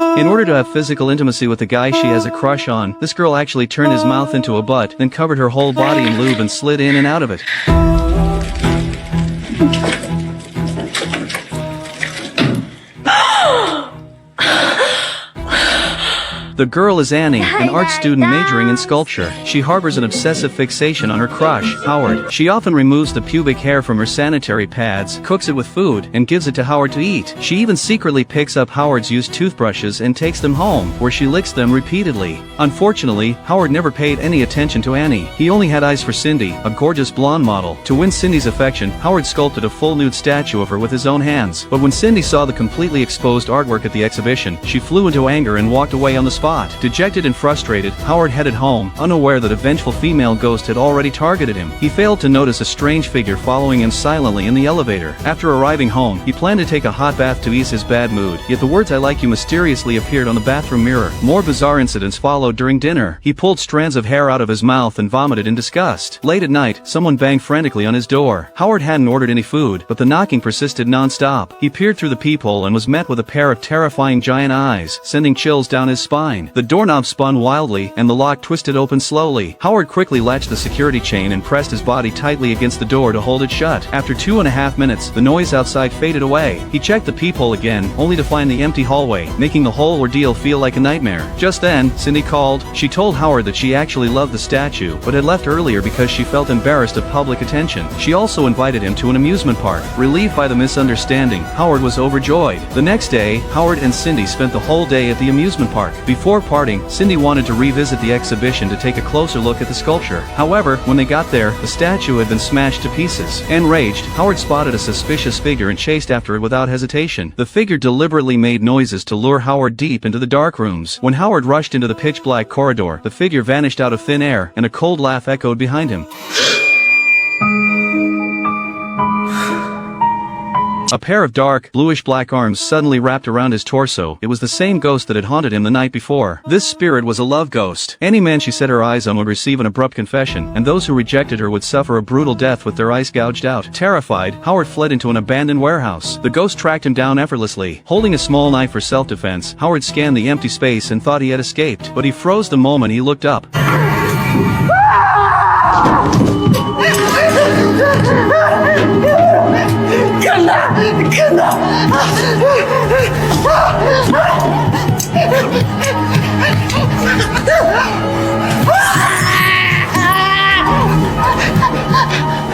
In order to have physical intimacy with the guy she has a crush on, this girl actually turned his mouth into a butt, then covered her whole body in lube and slid in and out of it. The girl is Annie, an art student majoring in sculpture. She harbors an obsessive fixation on her crush, Howard. She often removes the pubic hair from her sanitary pads, cooks it with food, and gives it to Howard to eat. She even secretly picks up Howard's used toothbrushes and takes them home, where she licks them repeatedly. Unfortunately, Howard never paid any attention to Annie. He only had eyes for Cindy, a gorgeous blonde model. To win Cindy's affection, Howard sculpted a full nude statue of her with his own hands. But when Cindy saw the completely exposed artwork at the exhibition, she flew into anger and walked away on the spot. Dejected and frustrated, Howard headed home, unaware that a vengeful female ghost had already targeted him. He failed to notice a strange figure following him silently in the elevator. After arriving home, he planned to take a hot bath to ease his bad mood, yet the words "I like you" mysteriously appeared on the bathroom mirror. More bizarre incidents followed during dinner. He pulled strands of hair out of his mouth and vomited in disgust. Late at night, someone banged frantically on his door. Howard hadn't ordered any food, but the knocking persisted non-stop. He peered through the peephole and was met with a pair of terrifying giant eyes, sending chills down his spine. The doorknob spun wildly, and the lock twisted open slowly. Howard quickly latched the security chain and pressed his body tightly against the door to hold it shut. After 2.5 minutes, the noise outside faded away. He checked the peephole again, only to find the empty hallway, making the whole ordeal feel like a nightmare. Just then, Cindy called. She told Howard that she actually loved the statue, but had left earlier because she felt embarrassed of public attention. She also invited him to an amusement park. Relieved by the misunderstanding, Howard was overjoyed. The next day, Howard and Cindy spent the whole day at the amusement park. Before parting, Cindy wanted to revisit the exhibition to take a closer look at the sculpture. However, when they got there, the statue had been smashed to pieces. Enraged, Howard spotted a suspicious figure and chased after it without hesitation. The figure deliberately made noises to lure Howard deep into the dark rooms. When Howard rushed into the pitch-black corridor, the figure vanished out of thin air, and a cold laugh echoed behind him. A pair of dark, bluish-black arms suddenly wrapped around his torso. It was the same ghost that had haunted him the night before. This spirit was a love ghost. Any man she set her eyes on would receive an abrupt confession, and those who rejected her would suffer a brutal death with their eyes gouged out. Terrified, Howard fled into an abandoned warehouse. The ghost tracked him down effortlessly. Holding a small knife for self-defense, Howard scanned the empty space and thought he had escaped, but he froze the moment he looked up.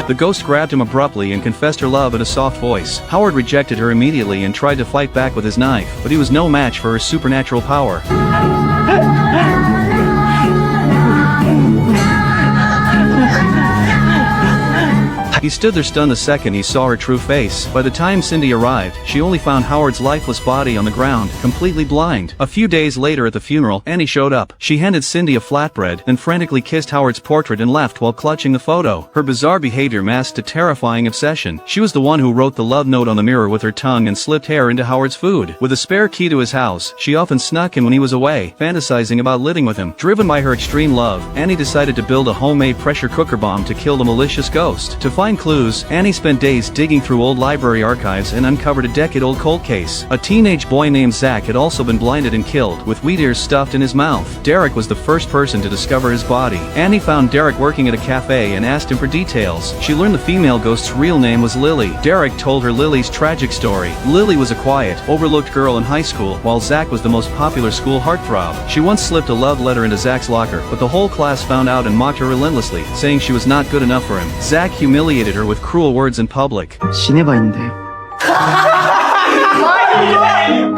The ghost grabbed him abruptly and confessed her love in a soft voice. Howard rejected her immediately and tried to fight back with his knife, but he was no match for her supernatural power. He stood there stunned the second he saw her true face. By the time Cindy arrived, she only found Howard's lifeless body on the ground, completely blind. A few days later at the funeral, Annie showed up. She handed Cindy a flatbread, then frantically kissed Howard's portrait and left while clutching the photo. Her bizarre behavior masked a terrifying obsession. She was the one who wrote the love note on the mirror with her tongue and slipped hair into Howard's food. With a spare key to his house, she often snuck in when he was away, fantasizing about living with him. Driven by her extreme love, Annie decided to build a homemade pressure cooker bomb to kill the malicious ghost. To find clues, Annie spent days digging through old library archives and uncovered a decade-old cold case. A teenage boy named Zach had also been blinded and killed, with wheat ears stuffed in his mouth. Derek was the first person to discover his body. Annie found Derek working at a cafe and asked him for details. She learned the female ghost's real name was Lily. Derek told her Lily's tragic story. Lily was a quiet, overlooked girl in high school, while Zach was the most popular school heartthrob. She once slipped a love letter into Zach's locker, but the whole class found out and mocked her relentlessly, saying she was not good enough for him. Zach humiliated her with cruel words in public.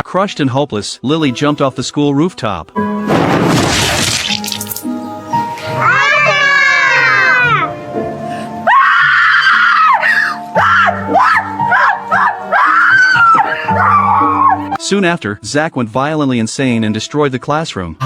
Crushed and hopeless, Lily jumped off the school rooftop. Soon after, Zach went violently insane and destroyed the classroom.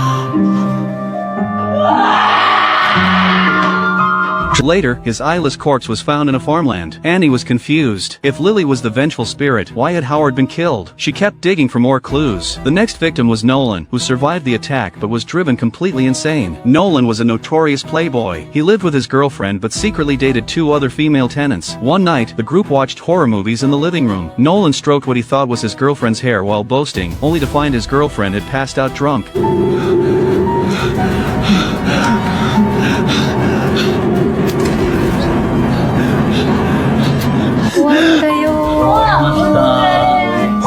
Later, his eyeless corpse was found in a farmland. Annie was confused. If Lily was the vengeful spirit, why had Howard been killed? She kept digging for more clues. The next victim was Nolan, who survived the attack but was driven completely insane. Nolan was a notorious playboy. He lived with his girlfriend but secretly dated 2 other female tenants. One night, the group watched horror movies in the living room. Nolan stroked what he thought was his girlfriend's hair while boasting, only to find his girlfriend had passed out drunk.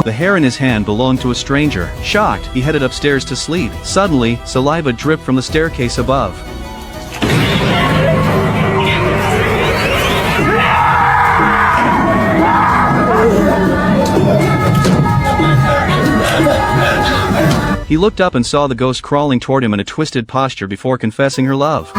The hair in his hand belonged to a stranger. Shocked, he headed upstairs to sleep. Suddenly, saliva dripped from the staircase above. He looked up and saw the ghost crawling toward him in a twisted posture before confessing her love.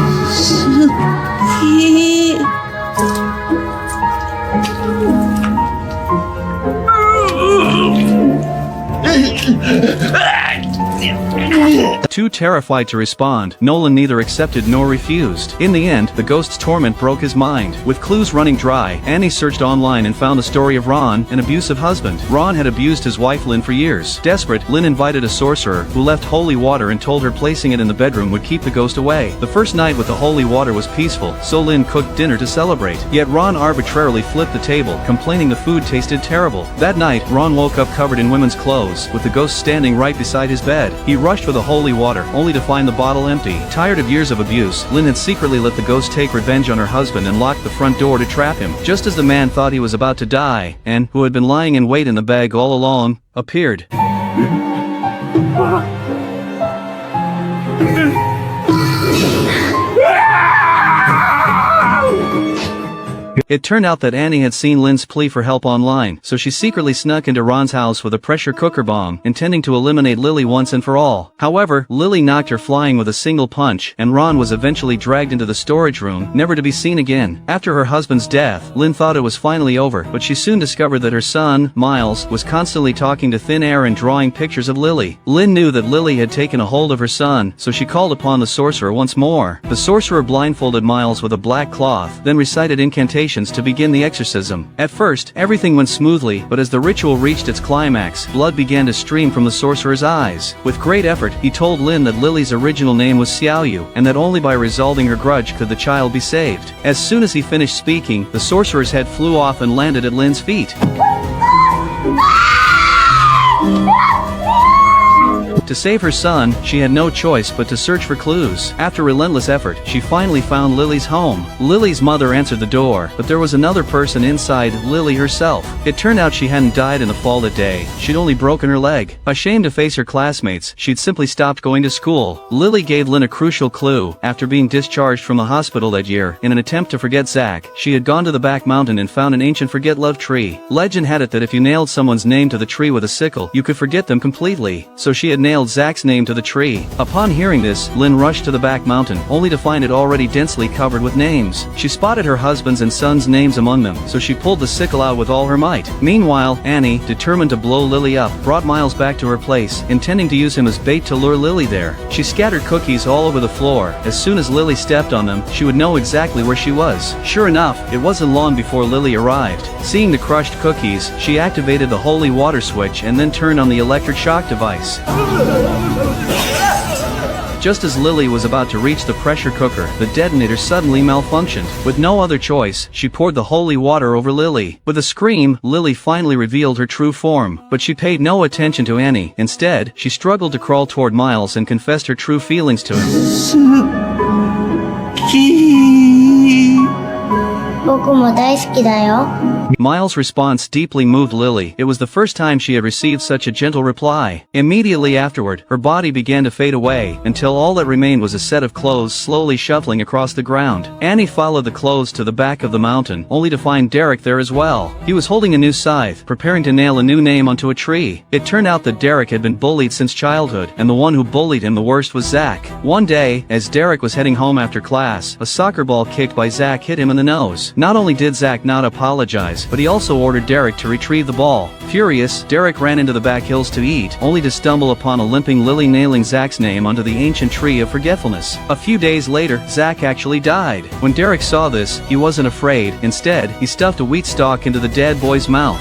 Too terrified to respond, Nolan neither accepted nor refused. In the end, the ghost's torment broke his mind. With clues running dry, Annie searched online and found the story of Ron, an abusive husband. Ron had abused his wife Lynn for years. Desperate, Lynn invited a sorcerer, who left holy water and told her placing it in the bedroom would keep the ghost away. The first night with the holy water was peaceful, so Lynn cooked dinner to celebrate. Yet Ron arbitrarily flipped the table, complaining the food tasted terrible. That night, Ron woke up covered in women's clothes, with the ghost standing right beside his bed. He rushed for the holy water, only to find the bottle empty. Tired of years of abuse, Lynn had secretly let the ghost take revenge on her husband and locked the front door to trap him. Just as the man thought he was about to die, and, who had been lying in wait in the bag all along, appeared. It turned out that Annie had seen Lynn's plea for help online, so she secretly snuck into Ron's house with a pressure cooker bomb, intending to eliminate Lily once and for all. However, Lily knocked her flying with a single punch, and Ron was eventually dragged into the storage room, never to be seen again. After her husband's death, Lynn thought it was finally over, but she soon discovered that her son, Miles, was constantly talking to thin air and drawing pictures of Lily. Lynn knew that Lily had taken a hold of her son, so she called upon the sorcerer once more. The sorcerer blindfolded Miles with a black cloth, then recited incantations to begin the exorcism. At first, everything went smoothly, but as the ritual reached its climax, blood began to stream from the sorcerer's eyes. With great effort, he told Lynn that Lily's original name was Xiaoyu, and that only by resolving her grudge could the child be saved. As soon as he finished speaking, the sorcerer's head flew off and landed at Lynn's feet. To save her son, she had no choice but to search for clues. After relentless effort, she finally found Lily's home. Lily's mother answered the door, but there was another person inside, Lily herself. It turned out she hadn't died in the fall that day, she'd only broken her leg. Ashamed to face her classmates, she'd simply stopped going to school. Lily gave Lynn a crucial clue. After being discharged from the hospital that year, in an attempt to forget Zach, she had gone to the back mountain and found an ancient forget-love tree. Legend had it that if you nailed someone's name to the tree with a sickle, you could forget them completely. So she had nailed Zach's name to the tree. Upon hearing this, Lynn rushed to the back mountain, only to find it already densely covered with names. She spotted her husband's and son's names among them, so she pulled the sickle out with all her might. Meanwhile, Annie, determined to blow Lily up, brought Miles back to her place, intending to use him as bait to lure Lily there. She scattered cookies all over the floor. As soon as Lily stepped on them, she would know exactly where she was. Sure enough, it wasn't long before Lily arrived. Seeing the crushed cookies, she activated the holy water switch and then turned on the electric shock device. Just as Lily was about to reach the pressure cooker, the detonator suddenly malfunctioned. With no other choice, she poured the holy water over Lily. With a scream, Lily finally revealed her true form, but she paid no attention to Annie. Instead, she struggled to crawl toward Miles and confessed her true feelings to him. Miles' response deeply moved Lily. It was the first time she had received such a gentle reply. Immediately afterward, her body began to fade away, until all that remained was a set of clothes slowly shuffling across the ground. Annie followed the clothes to the back of the mountain, only to find Derek there as well. He was holding a new scythe, preparing to nail a new name onto a tree. It turned out that Derek had been bullied since childhood, and the one who bullied him the worst was Zach. One day, as Derek was heading home after class, a soccer ball kicked by Zach hit him in the nose. Not only did Zach not apologize, but he also ordered Derek to retrieve the ball. Furious, Derek ran into the back hills to eat, only to stumble upon a limping Lily nailing Zach's name onto the ancient tree of forgetfulness. A few days later, Zach actually died. When Derek saw this, he wasn't afraid. Instead, he stuffed a wheat stalk into the dead boy's mouth.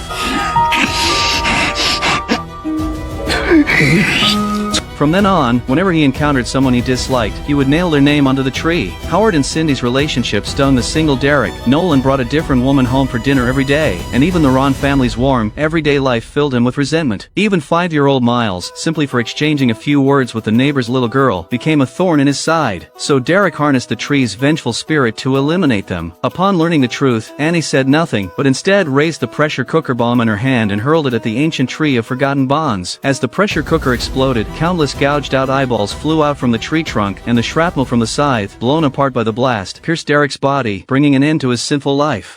From then on, whenever he encountered someone he disliked, he would nail their name onto the tree. Howard and Cindy's relationship stung the single Derek. Nolan brought a different woman home for dinner every day, and even the Ron family's warm, everyday life filled him with resentment. Even 5-year-old Miles, simply for exchanging a few words with the neighbor's little girl, became a thorn in his side. So Derek harnessed the tree's vengeful spirit to eliminate them. Upon learning the truth, Annie said nothing, but instead raised the pressure cooker bomb in her hand and hurled it at the ancient tree of forgotten bonds. As the pressure cooker exploded, countless gouged-out eyeballs flew out from the tree trunk, and the shrapnel from the scythe, blown apart by the blast, pierced Derek's body, bringing an end to his sinful life.